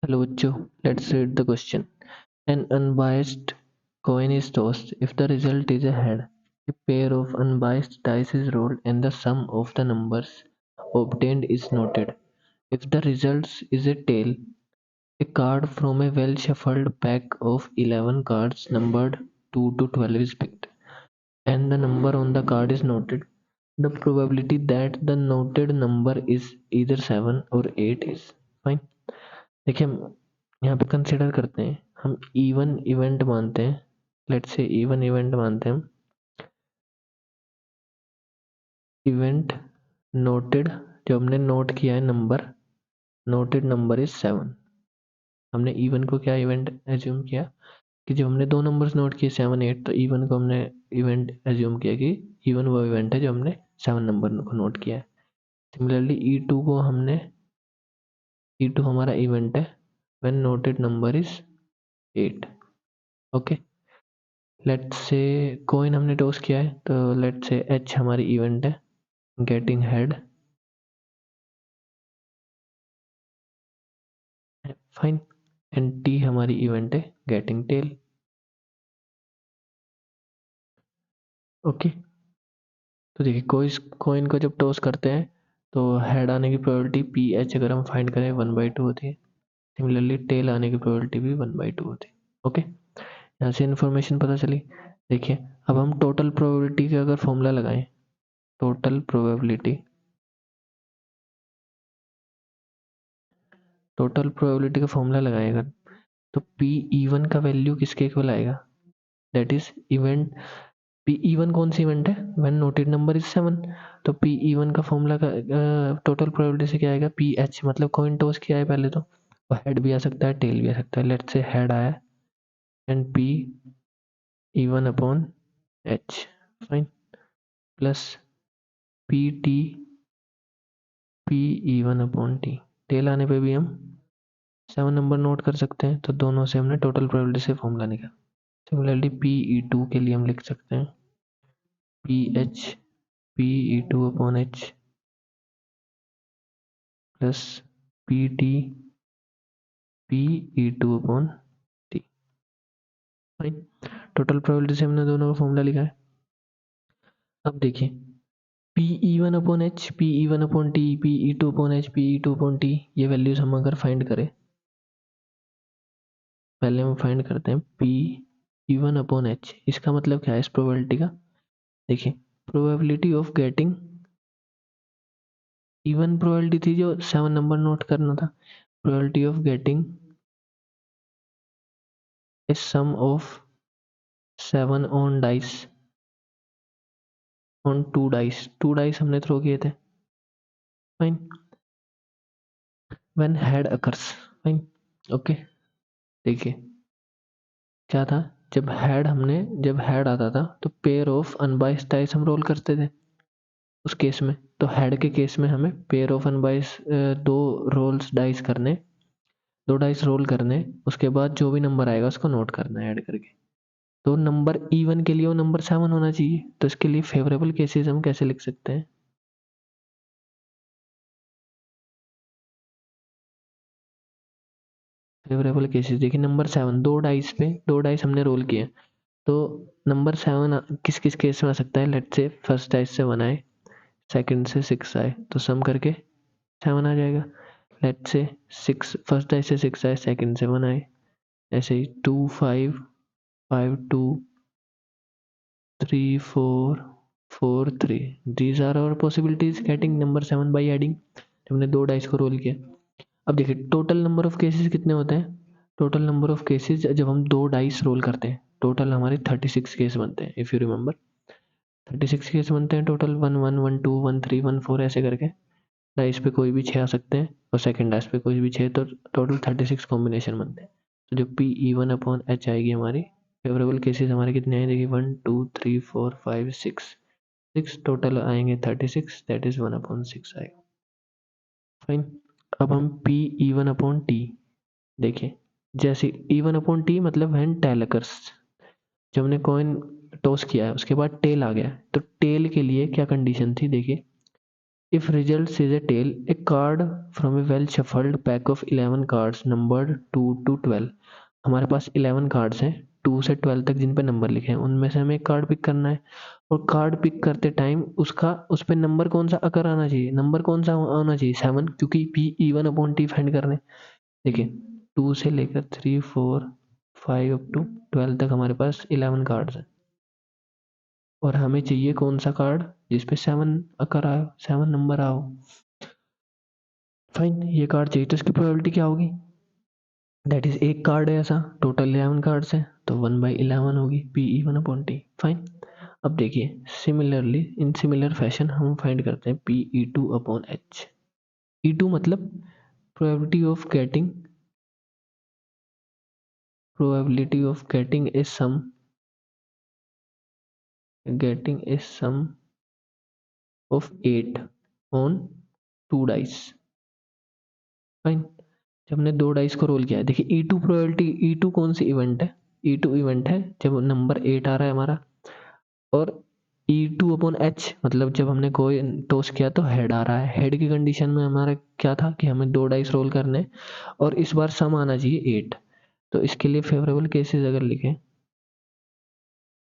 Hello, Joe. Let's read the question. An unbiased coin is tossed. If the result is a head, a pair of unbiased dice is rolled and the sum of the numbers obtained is noted. If the result is a tail, a card from a well shuffled pack of 11 cards numbered 2 to 12 is picked, and the number on the card is noted. The probability that the noted number is either 7 or 8 is fine. देखिए हम यहाँ पे consider करते हैं, हम even event मानते हैं, let's say even event मानते हैं हम। इवेंट नोटेड, जो हमने नोट किया है नंबर, नोटेड नंबर इज 7। हमने इवन को क्या इवेंट एज्यूम किया कि जब हमने दो नंबर्स नोट किए 7 8, तो इवन को हमने इवेंट एज्यूम किया कि इवन वो इवेंट है जो हमने 7 नंबर को नोट किया है। सिमिलरली ई2 को हमने, ई2 हमारा इवेंट है when noted number is 8। Okay, let's say coin हमने टॉस किया है, तो लेट्स से एच हमारी इवेंट है getting head, fine, and T हमारी इवेंट है गेटिंग टेल। ओके, तो देखिए कॉइन को जब टॉस करते हैं तो हेड आने की प्रोबेबिलिटी पी एच अगर हम फाइंड करें 1/2 होती है। सिमिलरली टेल आने की प्रोबेबिलिटी भी 1/2 होती है। ओके, यहाँ से इन्फॉर्मेशन पता चली। देखिए अब हम टोटल प्रोबेबिलिटी का अगर फॉर्मूला लगाएं, टोटल प्रोबेबिलिटी का फॉर्मूला लगाएं अगर, तो पी इवन का वैल्यू किसके इक्वल आएगा, that is event P even कौन सी इवेंट है व्हेन नोटेड नंबर इज 7। तो पी इवन का फॉर्मूला का टोटल प्रोबेबिलिटी से क्या आएगा, पी एच, मतलब कॉइन टॉस किया है पहले, तो हेड भी आ सकता है टेल भी आ सकता है। लेट्स से हेड आया and P even upon H, fine, plus P T P even upon T. Tail आने पे भी हम 7 नंबर नोट कर सकते हैं, तो दोनों से हमने टोटल प्रोबेबिलिटी से फॉर्मूला निकाला। सिमिलरली पी ई टू के लिए हम लिख सकते हैं P H P E two upon H plus P T P E two upon T, fine. Total probability से हमने दोनों का फॉर्मूला लिखा है। अब देखिए P E one upon H, P E one upon T, P E two upon H, P E two upon T, ये values हम अगर फाइंड करें, पहले हम फाइंड करते हैं P E one upon H. इसका मतलब क्या है इस प्रोबेबिलिटी का, देखिए probability of getting, even probability थी जो 7 नंबर नोट करना था, probability of getting a sum of 7 on dice, on 2 dice, 2 dice हमने थ्रो किए थे, fine, when head occurs, fine. Okay, देखिए क्या था, जब हेड आता था तो पेयर ऑफ अनबाइस्ड डाइस हम रोल करते थे उस केस में। तो हेड के केस में हमें पेयर ऑफ अनबाइस्ड दो रोल्स डाइस करने, दो डाइस रोल करने, उसके बाद जो भी नंबर आएगा उसको नोट करना है ऐड करके। तो नंबर इवन के लिए वो नंबर 7 होना चाहिए, तो इसके लिए फेवरेबल केसेस हम कैसे लिख सकते हैं, फेवरेबल केसेस देखिए नंबर 7, दो डाइस हमने रोल किए, तो नंबर 7 किस किस केस में आ सकता है, लेट्स से फर्स्ट डाइस से 1 आए, सेकंड से 6 आए, तो सम करके 7 आ जाएगा। लेट्स से 6, फर्स्ट डाइस से 6 आए, सेकंड से 1 आए, ऐसे ही 2 5 5 2 3 4 4 3, these are our possibilities getting number 7 by adding. हमने दो डाइस को रोल किया। अब देखिए टोटल नंबर ऑफ केसेस कितने होते हैं, टोटल नंबर ऑफ केसेस जब हम दो डाइस रोल करते हैं, टोटल हमारे 36 केस बनते हैं, इफ यू रिमेंबर 36 केस बनते हैं टोटल, 1 1 1 2 1 3 1 4 ऐसे करके। डाइस पे कोई भी 6 आ सकते हैं और सेकंड डाइस पे कोई भी 6, तो टोटल 36 कॉम्बिनेशन बनते हैं। तो जो P E one upon H आएगी हमारी, फेवरेबल केसेस हमारे कितने आए देखिए 1 2 3 4 5 6 टोटल आएंगे 36, दैट इज 1/6 आएगा, फाइन। अब हम P E one upon T देखिए, जैसे इवन अपॉन टी मतलब व्हेन टेल अकर्स, जब हमने कॉइन टॉस किया है उसके बाद टेल आ गया, तो टेल के लिए क्या कंडीशन थी देखिए, if result is a tail, a card from a well shuffled pack of 11 cards numbered 2 to 12। हमारे पास 11 कार्ड्स हैं 2 से 12 तक जिन पे नंबर लिखे हैं, उनमें से हमें एक कार्ड पिक करना है। और कार्ड पिक करते टाइम उसका उस पे नंबर कौन सा अकर आना चाहिए, नंबर कौन सा आना चाहिए 7, क्योंकि P E1 upon T find कर रहे हैं। देखिए 2 से लेकर 3 4 5 अप टू 12 तक हमारे पास 11 कार्ड्स हैं, और हमें चाहिए कौन सा कार्ड जिसपे 7 अकर आए, 7 नंबर आओ। फाइन, ये कार्ड चाहिए तो इसकी प्रोबेबिलिटी क्या होगी, दैट इज एक कार्ड है ऐसा, टोटल 11 कार्ड्स हैं तो 1/11 होगी P E1 upon T. Fine, अब देखिए सिमिलरली इन सिमिलर फैशन हम फाइंड करते हैं P E2 upon H. E2 मतलब probability of getting a sum of 8 on 2 dice. Fine, जब हमने 2 डाइस को रोल किया है, देखिए E2 प्रोबेबिलिटी, E2 कौन सी इवेंट है, E2 इवेंट है जब नंबर 8 आ रहा है हमारा, और E2 अपॉन एच मतलब जब हमने कोई टॉस किया तो हेड आ रहा है। हेड की कंडीशन में हमारा क्या था कि हमें 2 डाइस रोल करने और इस बार सम आना चाहिए 8। तो इसके लिए फेवरेबल केसेस अगर लिखें,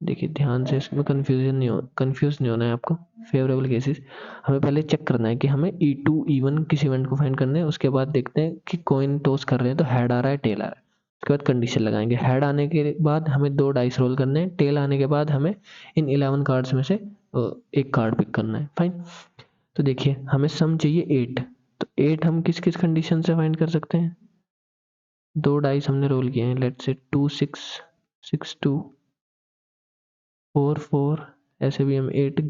देखिए ध्यान से, इसमें कंफ्यूज नहीं होना है आपको। फेवरेबल केसेस हमें पहले चेक करना है कि हमें E2 E1 किस इवेंट को फाइंड करना है, उसके बाद देखते हैं कि कॉइन टॉस कर रहे हैं तो हेड आ रहा है टेल आ रहा है, उसके बाद कंडीशन लगाएंगे। हेड आने के बाद हमें 2 डाइस रोल करने हैं, टेल आने के बाद हमें इन 11 कार्ड्स में से एक कार्ड पिक करना है। फाइन, तो देखिए हमें सम चाहिए 8, तो 8 हम किस किस कंडीशन से फाइंड कर सकते हैं, 2 डाइस हमने रोल किए हैं, लेट्स से 2 6 6 2 4 4, ऐसे भी हम 8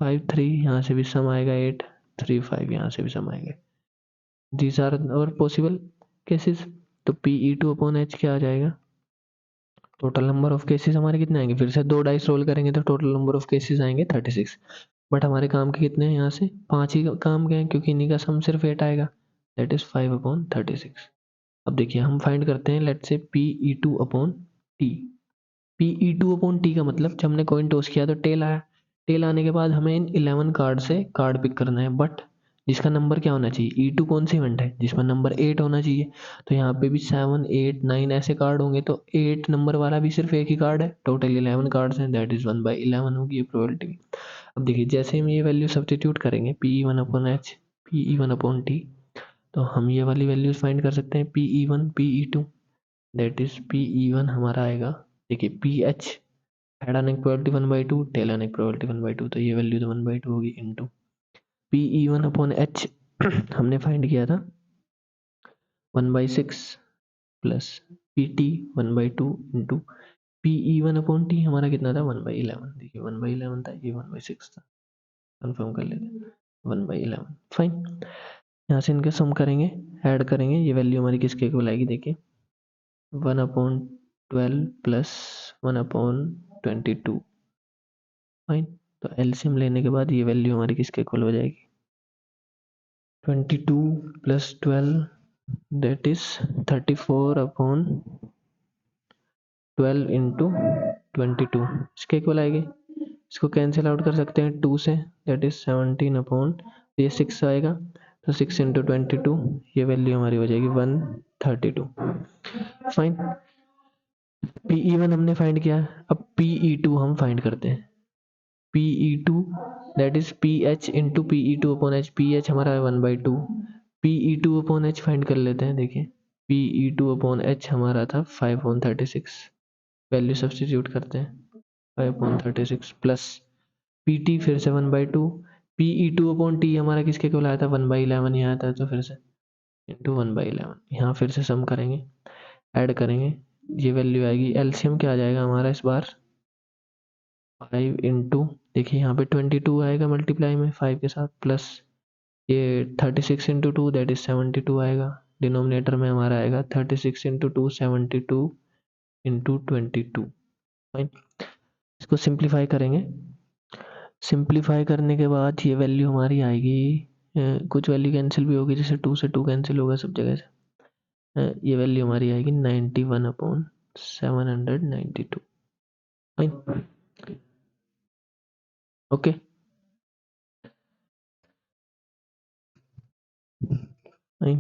5 3, यहाँ से भी सम आएगा 8 3 5, यहाँ से भी सम आएगा। दीज आर और पॉसिबल केसेस। तो पी E2 अपॉन एच क्या आ जाएगा, टोटल नंबर ऑफ केसेस हमारे कितने आएंगे, फिर से 2 डाइस रोल करेंगे तो टोटल नंबर ऑफ केसेस आएंगे 36। बट हमारे काम के कितने हैं, यहाँ से 5 ही काम के हैं, क्योंकि इन्हीं का सम सिर्फ 8 आएगा, दैट इज 5 अपॉन 36। अब देखिए हम फाइंड करते हैं, let's say P E2 upon T. P E2 upon T का मतलब जब हमने कॉइन टॉस किया तो टेल आया, टेल आने के बाद हमें इन 11 कार्ड से कार्ड पिक करना है, बट जिसका नंबर क्या होना चाहिए, E2 कौन सी इवेंट है जिसमें नंबर 8 होना चाहिए, तो यहाँ पे भी 7 8 9 ऐसे कार्ड होंगे, तो 8 नंबर वाला भी सिर्फ एक ही कार्ड है, टोटल 11 कार्ड्स हैं, दैट इज 1/11 होगी ये प्रोबेबिलिटी। अब देखिए जैसे हम ये वैल्यू सब्स्टिट्यूट करेंगे P1 upon H P1 upon T, तो हम ये वाली वैल्यूज फाइंड कर सकते हैं P1 P2, that is P1 हमारा आएगा, देखिए PH हेड आने की प्रोबेबिलिटी 1/2, टेल आने की प्रोबेबिलिटी 1/2, तो ये वैल्यू तो 1/2 होगी इनटू Pe1 अपॉन एच हमने फाइंड किया था 1/6 plus Pt 1/2 into Pe1 upon T हमारा कितना था 1/11। देखिए 1/11 था, ये 1/6 था, कंफर्म कर लेते 1/11। फाइन, यहाँ से इनके सम करेंगे, ऐड करेंगे, ये वैल्यू हमारी किसके इक्वल आएगी, देखिए 1/12 प्लस 1/22। फाइन, तो एलसीएम लेने के बाद ये वैल्यू हमारी किसके इक्वल हो जाएगी, 22 plus 12 that is 34 upon 12 into 22, इसके इक्वल आएगी। इसको कैंसिल आउट कर सकते हैं 2 से, दैट इज 17 अपॉन, ये 6 आएगा, तो 6 इंटू 22, ये वैल्यू हमारी हो जाएगी 132। फाइन, Pe1 हमने फाइंड किया, अब Pe2 हम फाइंड करते हैं। Pe2 that is PH into Pe2 upon H, PH हमारा है 1/2, Pe2 अपॉन H फाइंड कर लेते हैं। देखिए Pe2 अपॉन H हमारा था 5/36, वैल्यू सब्स्टिट्यूट करते हैं 5/36 प्लस PT फिर से 1/2, Pe2 अपॉन T हमारा किसके इक्वल आया था 1/11 ही आया था, तो फिर से इंटू 1/11, यहाँ फिर से सम करेंगे, ऐड करेंगे, ये वैल्यू आएगी, एलसीएम क्या आ जाएगा हमारा इस बार 5 इंटू, देखिए यहाँ पे 22 आएगा मल्टीप्लाई में 5 के साथ, प्लस ये 36 इंटू 2 दैट इज 72 आएगा, डिनोमिनेटर में हमारा आएगा 36 इंटू 2 72 इंटू 22। फाइन, इसको सिंप्लीफाई करेंगे, सिंप्लीफाई करने के बाद ये वैल्यू हमारी आएगी, कुछ वैल्यू कैंसिल भी होगी, जैसे 2 से 2 कैंसिल होगा सब जगह से, ये वैल्यू हमारी आएगी 91 अपॉन 792। Fine, okay. नहीं?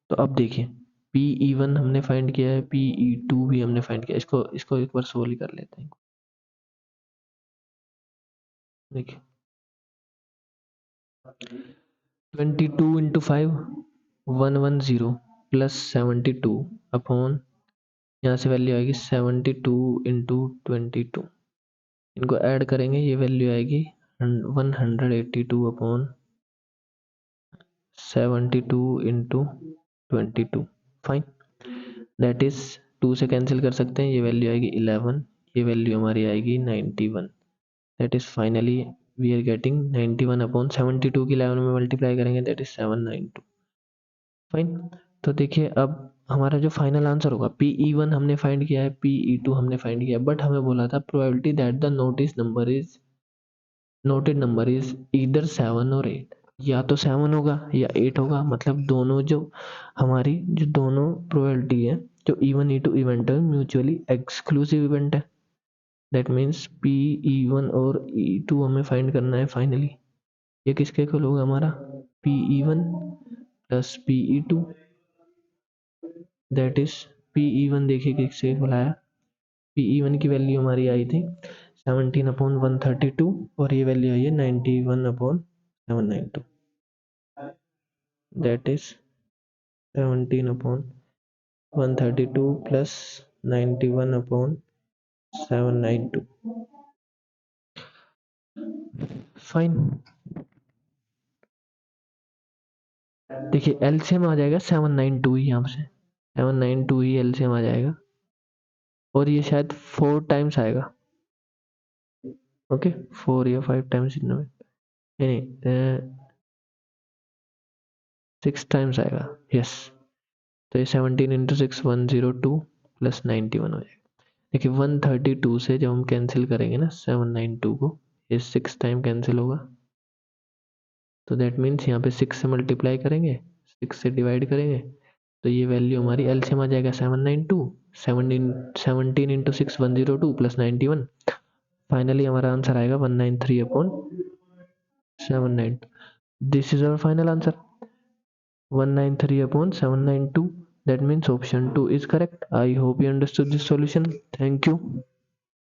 तो अब देखिए PE1 हमने फाइंड किया है, PE2 भी हमने फाइंड किया, इसको इसको एक बार सोल्व कर लेते हैं। देखिए 22 इंटू 5 110 प्लस 72 अपॉन, यहाँ से वैल्यू आएगी 72 इंटू 22, इनको ऐड करेंगे ये वैल्यू आएगी 182 upon 72 into 22। Fine, that is 2 से कैंसिल कर सकते हैं, ये वैल्यू आएगी 11, ये वैल्यू हमारी आएगी 91। That is finally we are getting 91 upon 72 की 11 में मल्टीप्लाई करेंगे, दैट इज 792। फाइन, तो देखिए अब हमारा जो फाइनल आंसर होगा, PE1 हमने फाइंड किया है, PE2 हमने फाइंड किया है, बट हमें बोला था probability that the noted number is either 7 और 8, या तो 7 होगा या 8 होगा, मतलब दोनों जो हमारी जो दोनों प्रोबेबिलिटी है, जो E1 E2 इवेंट है म्यूचुअली एक्सक्लूसिव इवेंट है। दैट मीन्स PE1 और E2 हमें फाइंड करना है फाइनली। ये किसके इक्वल होगा हमारा, PE1 plus PE2, that is PE1 देखिए किसके इक्वल आया, PE1 की वैल्यू हमारी आई थी 17 अपॉन 132 और ये वैल्यू आई है 91 upon 792, that is 17 upon 132 plus 91 upon 792। Fine, देखिए एलसीएम आ जाएगा 792 ही, यहाँ से 792 ही एलसीएम आ जाएगा, और ये शायद 4 टाइम्स आएगा। ओके 4 या 5 टाइम्स इनमें, नहीं 6 टाइम्स आएगा, यस। तो ये 17 इंटू 6 102 प्लस 91 हो जाएगा। देखिए 132 से जब हम कैंसिल करेंगे ना 792 को, ये 6 टाइम कैंसिल होगा, तो दैट मीन्स यहाँ पे 6 से मल्टीप्लाई करेंगे, 6 से डिवाइड करेंगे, तो ये वैल्यू हमारी एलसीएम आ जाएगा 792, 17 इंटू 6 102 प्लस 91, फाइनली हमारा आंसर आएगा 193 upon 792। This is our final answer 193 upon 792. That means option 2 is correct. I hope you understood this solution. Thank you.